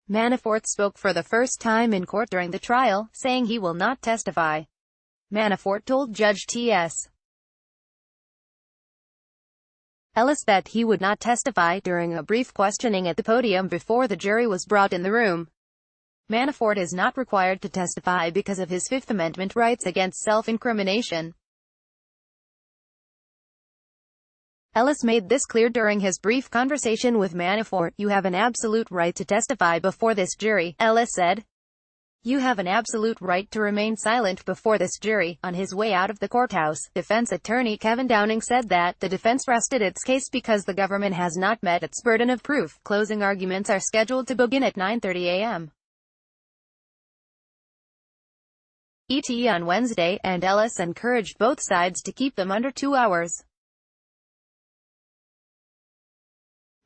Manafort spoke for the first time in court during the trial, saying he will not testify. Manafort told Judge T.S. Ellis that he would not testify during a brief questioning at the podium before the jury was brought in the room. Manafort is not required to testify because of his Fifth Amendment rights against self-incrimination. Ellis made this clear during his brief conversation with Manafort. "You have an absolute right to testify before this jury," Ellis said. "You have an absolute right to remain silent before this jury." On his way out of the courthouse, defense attorney Kevin Downing said that the defense rested its case because the government has not met its burden of proof. Closing arguments are scheduled to begin at 9:30 a.m. ET on Wednesday, and Ellis encouraged both sides to keep them under 2 hours.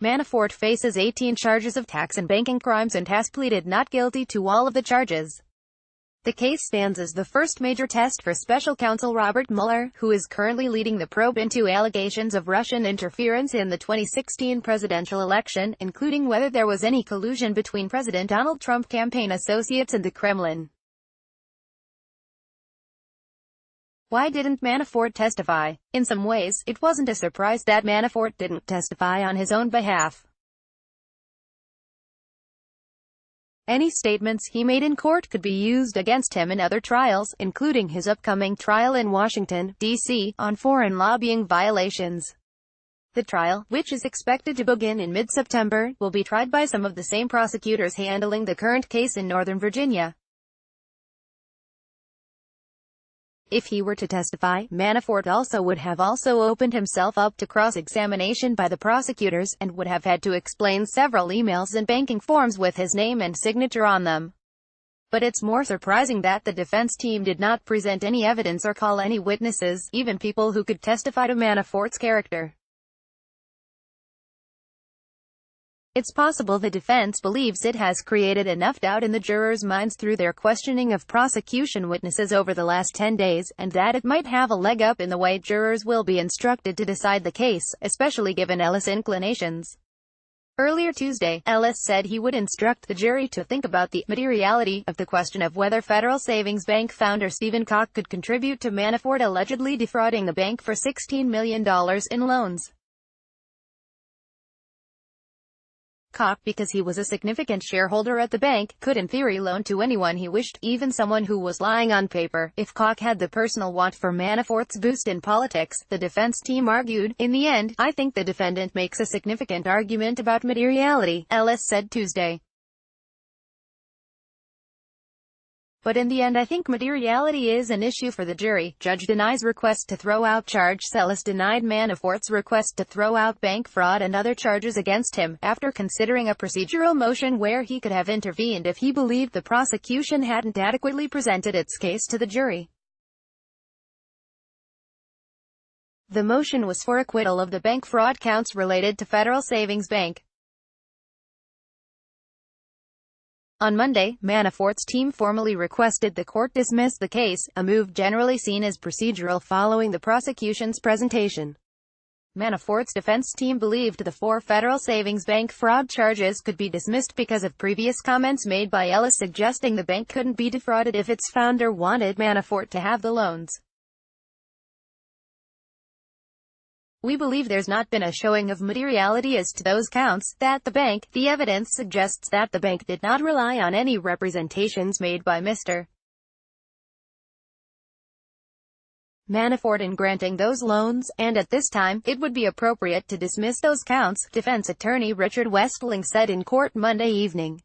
Manafort faces 18 charges of tax and banking crimes and has pleaded not guilty to all of the charges. The case stands as the first major test for special counsel Robert Mueller, who is currently leading the probe into allegations of Russian interference in the 2016 presidential election, including whether there was any collusion between President Donald Trump campaign associates and the Kremlin. Why didn't Manafort testify? In some ways, it wasn't a surprise that Manafort didn't testify on his own behalf. Any statements he made in court could be used against him in other trials, including his upcoming trial in Washington, D.C., on foreign lobbying violations. The trial, which is expected to begin in mid-September, will be tried by some of the same prosecutors handling the current case in Northern Virginia. If he were to testify, Manafort would have opened himself up to cross-examination by the prosecutors, and would have had to explain several emails and banking forms with his name and signature on them. But it's more surprising that the defense team did not present any evidence or call any witnesses, even people who could testify to Manafort's character. It's possible the defense believes it has created enough doubt in the jurors' minds through their questioning of prosecution witnesses over the last 10 days, and that it might have a leg up in the way jurors will be instructed to decide the case, especially given Ellis' inclinations. Earlier Tuesday, Ellis said he would instruct the jury to think about the materiality of the question of whether Federal Savings Bank founder Stephen Koch could contribute to Manafort allegedly defrauding the bank for $16 million in loans. Koch, because he was a significant shareholder at the bank, could in theory loan to anyone he wished, even someone who was lying on paper, if Koch had the personal want for Manafort's boost in politics, the defense team argued. "In the end, I think the defendant makes a significant argument about materiality," Ellis said Tuesday. "But in the end I think materiality is an issue for the jury." Judge denies request to throw out charge. Ellis denied Manafort's request to throw out bank fraud and other charges against him, after considering a procedural motion where he could have intervened if he believed the prosecution hadn't adequately presented its case to the jury. The motion was for acquittal of the bank fraud counts related to Federal Savings Bank. On Monday, Manafort's team formally requested the court dismiss the case, a move generally seen as procedural following the prosecution's presentation. Manafort's defense team believed the 4 Federal Savings Bank fraud charges could be dismissed because of previous comments made by Ellis suggesting the bank couldn't be defrauded if its founder wanted Manafort to have the loans. "We believe there's not been a showing of materiality as to those counts, that the evidence suggests that the bank did not rely on any representations made by Mr. Manafort in granting those loans, and at this time, it would be appropriate to dismiss those counts," defense attorney Richard Westling said in court Monday evening.